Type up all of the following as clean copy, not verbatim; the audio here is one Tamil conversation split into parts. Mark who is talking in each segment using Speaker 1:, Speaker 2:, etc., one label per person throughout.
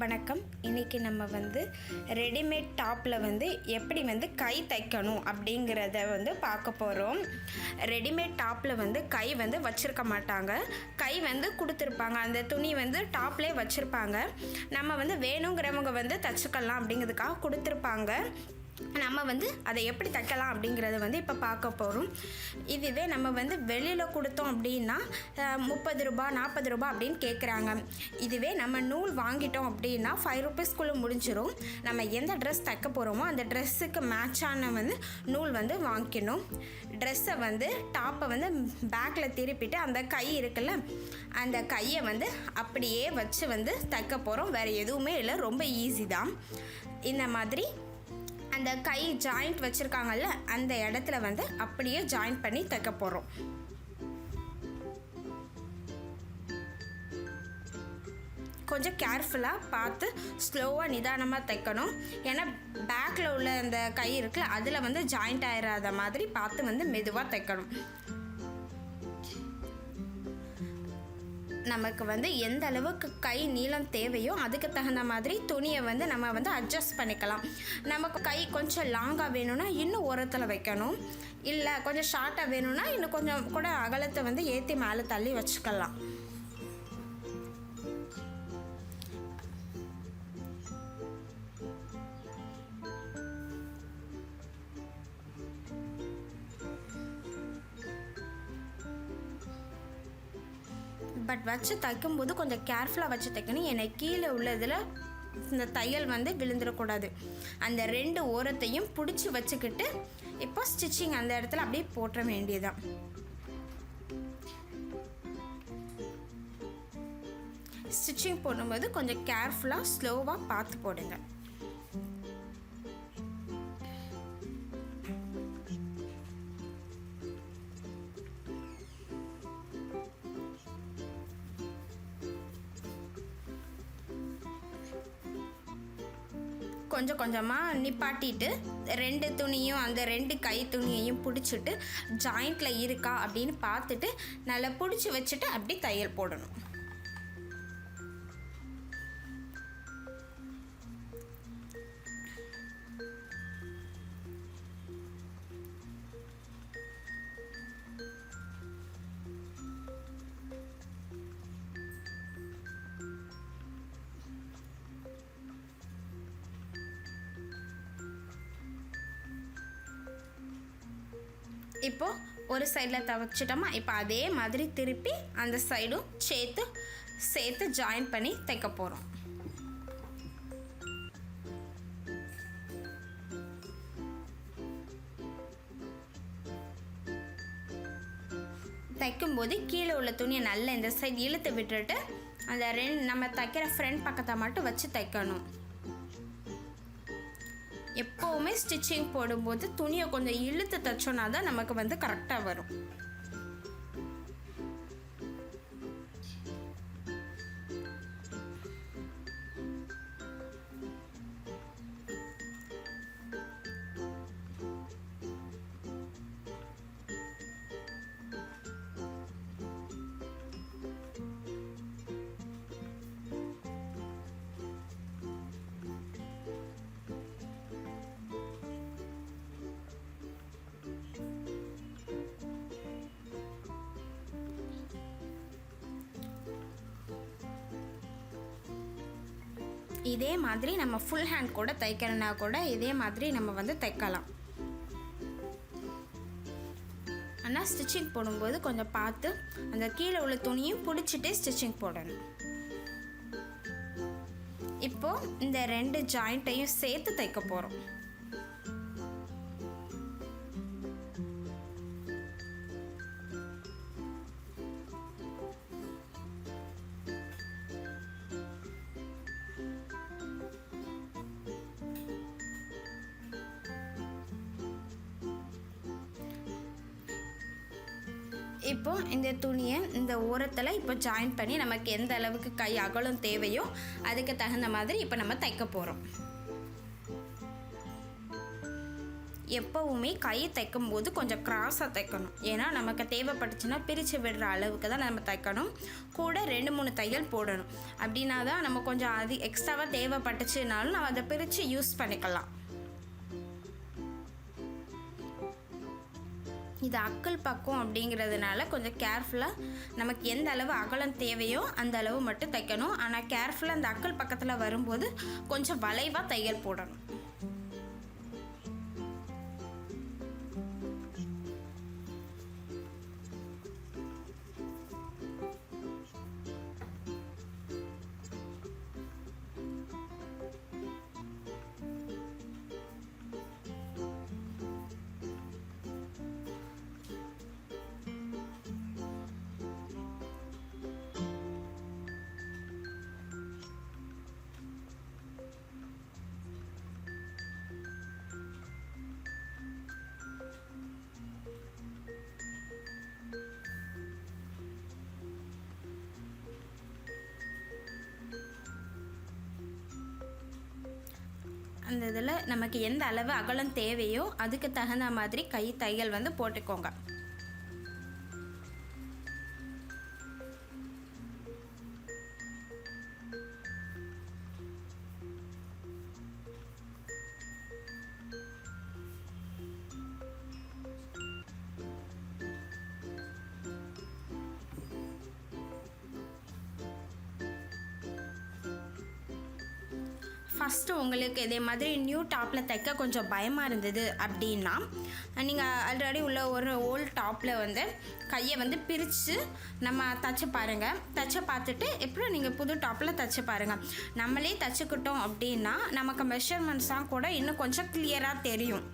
Speaker 1: வணக்கம். இன்றைக்கி நம்ம ரெடிமேட் டாப்பில் எப்படி கை தைக்கணும் அப்படிங்கிறத பார்க்க போகிறோம். ரெடிமேட் டாப்பில் கை வச்சுருக்க மாட்டாங்க. கை கொடுத்துருப்பாங்க. அந்த துணி டாப்லேயே வச்சுருப்பாங்க. நம்ம வேணுங்கிறவங்க தச்சுக்கலாம் அப்படிங்கிறதுக்காக கொடுத்துருப்பாங்க. நம்ம அதை எப்படி தைக்கலாம் அப்படிங்கிறத இப்போ பார்க்க போகிறோம். இதுவே நம்ம வெளியில் கொடுத்தோம் அப்படின்னா 30 ரூபா 40 ரூபா அப்படின்னு கேட்குறாங்க. இதுவே நம்ம நூல் வாங்கிட்டோம் அப்படின்னா 5 ரூபீஸ்க்குள்ளே முடிஞ்சிடும். நம்ம எந்த ட்ரெஸ் தைக்க போகிறோமோ அந்த ட்ரெஸ்ஸுக்கு மேட்சான நூல் வாங்கிக்கணும். ட்ரெஸ்ஸை டாப்பை பேக்கில் திருப்பிட்டு அந்த கை இருக்குல்ல, அந்த கையை அப்படியே வச்சு தைக்க போகிறோம். வேறு எதுவுமே இல்லை, ரொம்ப ஈஸி தான். இந்த மாதிரி அந்த கை ஜாயிண்ட் வச்சுருக்காங்கல்ல, அந்த இடத்துல அப்படியே ஜாயின் பண்ணி தைக்க போகிறோம். கொஞ்சம் கேர்ஃபுல்லாக பார்த்து ஸ்லோவாக நிதானமாக தைக்கணும். ஏன்னா பேக்கில் உள்ள அந்த கை இருக்குல்ல, அதில் ஜாயிண்ட் ஆகிடாத மாதிரி பார்த்து மெதுவாக தைக்கணும். நமக்கு எந்த அளவுக்கு கை நீளம் தேவையோ அதுக்கு தகுந்த மாதிரி துணியை நம்ம அட்ஜஸ்ட் பண்ணிக்கலாம். நமக்கு கை கொஞ்சம் லாங்காக வேணும்னா இன்னும் ஓரத்தில் வைக்கணும். இல்லை கொஞ்சம் ஷார்ட்டாக வேணும்னா இன்னும் கொஞ்சம் கூட அகலத்தை ஏற்றி மேலே தள்ளி வச்சுக்கலாம். பட் வச்சு தைக்கும்போது கொஞ்சம் கேர்ஃபுல்லாக வச்சு தைக்கணும். ஏன்னா கீழே உள்ளதில் இந்த தையல் விழுந்துடக்கூடாது. அந்த 2 ஓரத்தையும் பிடிச்சி வச்சுக்கிட்டு இப்போ ஸ்டிச்சிங் அந்த இடத்துல அப்படியே போட்டுற வேண்டியதான். ஸ்டிச்சிங் போடும்போது கொஞ்சம் கேர்ஃபுல்லாக ஸ்லோவாக பார்த்து போடுங்க. கொஞ்சம் கொஞ்சமாக நிப்பாட்டிட்டு 2 துணியும் அந்த 2 கை துணியையும் பிடிச்சிட்டு ஜாயிண்டில் இருக்கா அப்படின்னு பார்த்துட்டு நல்லா பிடிச்சி வச்சுட்டு அப்படி தையல் போடணும். இப்போது ஒரு சைடில் தைச்சிட்டோமா, இப்போ அதே மாதிரி திருப்பி அந்த சைடும் சேர்த்து ஜாயின் பண்ணி தைக்க போகிறோம். தைக்கும்போது கீழே உள்ள துணியை நல்லா இந்த சைடு இழுத்து விட்டுட்டு அந்த நம்ம தைக்கிற ஃப்ரண்ட் பக்கத்தை மட்டும் வச்சு தைக்கணும். எப்போவுமே ஸ்டிச்சிங் போடும்போது துணியை கொஞ்சம் இழுத்து தைச்சோன்னா தான் நமக்கு கரெக்டாக வரும். இதே மாதிரி நம்ம ஃபுல் ஹேண்ட் கூட தைக்கிறனா கூட இதே மாதிரி நம்ம தைக்கலாம். ஆனால் ஸ்டிச்சிங் போடும்போது கொஞ்சம் பார்த்து அந்த கீழே உள்ள துணியும் பிடிச்சிட்டே ஸ்டிச்சிங் போடணும். இப்போது இந்த 2 ஜாயிண்ட்டையும் சேர்த்து தைக்க போகிறோம். இப்போ இந்த துணியை இந்த ஓரத்தில் இப்போ ஜாயின் பண்ணி நமக்கு எந்த அளவுக்கு கை அகலம் தேவையோ அதுக்கு தகுந்த மாதிரி இப்போ நம்ம தைக்க போகிறோம். எப்போவுமே கை தைக்கும் போது கொஞ்சம் கிராஸாக தைக்கணும். ஏன்னா நமக்கு தேவைப்பட்டுச்சுன்னா பிரித்து விடுற அளவுக்கு தான் நம்ம தைக்கணும். கூட 2-3 தையல் போடணும். அப்படின்னா தான் நம்ம கொஞ்சம் எக்ஸ்ட்ராவாக தேவைப்பட்டுச்சுனாலும் நம்ம அதை பிரித்து யூஸ் பண்ணிக்கலாம். இது அக்கல் பக்கம் அப்படிங்கிறதுனால கொஞ்சம் கேர்ஃபுல்லாக நமக்கு எந்த அளவு அகலம் தேவையோ அந்த அளவு மட்டும் தைக்கணும். ஆனால் கேர்ஃபுல்லாக அந்த அக்கல் பக்கத்தில் வரும்போது கொஞ்சம் வளைவாக தையல் போடணும். அந்த இதில் நமக்கு எந்த அளவு அகலம் தேவையோ அதுக்கு தகுந்த மாதிரி கை தையல் வந்து போட்டுக்கோங்க. ஃபஸ்ட்டு உங்களுக்கு இதே மாதிரி நியூ டாப்பில் தைக்க கொஞ்சம் பயமாக இருந்தது அப்படின்னா நீங்கள் ஆல்ரெடி உள்ள ஒரு ஓல்ட் டாப்பில் வந்து கையை வந்து பிரித்து நம்ம தைச்சி பாருங்கள். தைச்சி பார்த்துட்டு எப்பறம் நீங்கள் புது டாப்பில் தைச்சி பாருங்கள். நம்மளே தைச்சிக்கிட்டோம் அப்படின்னா நமக்கு மெஷர்மெண்ட்ஸ்லாம் கூட இன்னும் கொஞ்சம் கிளியராக தெரியும்.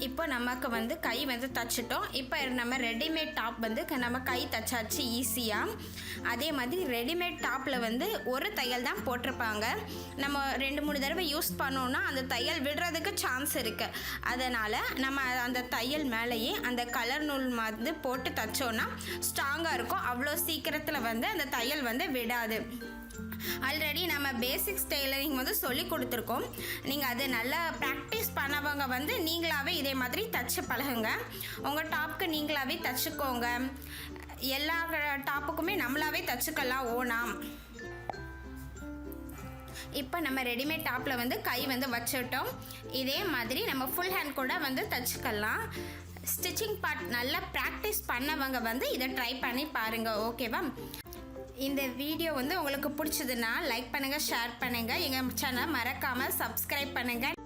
Speaker 1: இப்போ நமக்கு வந்து கை வந்து தைச்சிட்டோம். இப்போ நம்ம ரெடிமேட் டாப் வந்து நம்ம கை தைச்சாச்சு ஈஸியாக. அதே மாதிரி ரெடிமேட் டாப்பில் வந்து ஒரு தையல் தான் போட்டிருப்பாங்க. நம்ம 2-3 தடவை யூஸ் பண்ணோன்னா அந்த தையல் விடுறதுக்கு சான்ஸ் இருக்குது. அதனால் நம்ம அந்த தையல் மேலேயே அந்த கலர் நூல் வந்து போட்டு தைச்சோன்னா ஸ்ட்ராங்காக இருக்கும். அவ்வளோ சீக்கிரத்தில் வந்து அந்த தையல் வந்து விடாது. ஆல்ரெடி நம்ம பேசிக்ஸ் டெய்லரிங் வந்து சொல்லி கொடுத்துருக்கோம். நீங்கள் அது நல்லா ப்ராக்டிஸ் பண்ணவங்க வந்து நீங்களாகவே இதே மாதிரி தச்சு பழகுங்க. உங்கள் டாப்புக்கு நீங்களாகவே தச்சுக்கோங்க. எல்லா டாப்புக்குமே நம்மளாவே தச்சுக்கலாம் ஓனாம். இப்போ நம்ம ரெடிமேட் டாப்பில் வந்து கை வந்து வச்சுட்டோம். இதே மாதிரி நம்ம ஃபுல் ஹேண்ட் கூட வந்து தச்சுக்கலாம். ஸ்டிச்சிங் பார்ட் நல்லா ப்ராக்டிஸ் பண்ணவங்க வந்து இதை ட்ரை பண்ணி பாருங்கள். ஓகேவா? இந்த வீடியோ வந்து உங்களுக்கு பிடிச்சதுன்னா லைக் பண்ணுங்கள், ஷேர் பண்ணுங்கள். எங்கள் சேனலை மறக்காமல் சப்ஸ்கிரைப் பண்ணுங்கள்.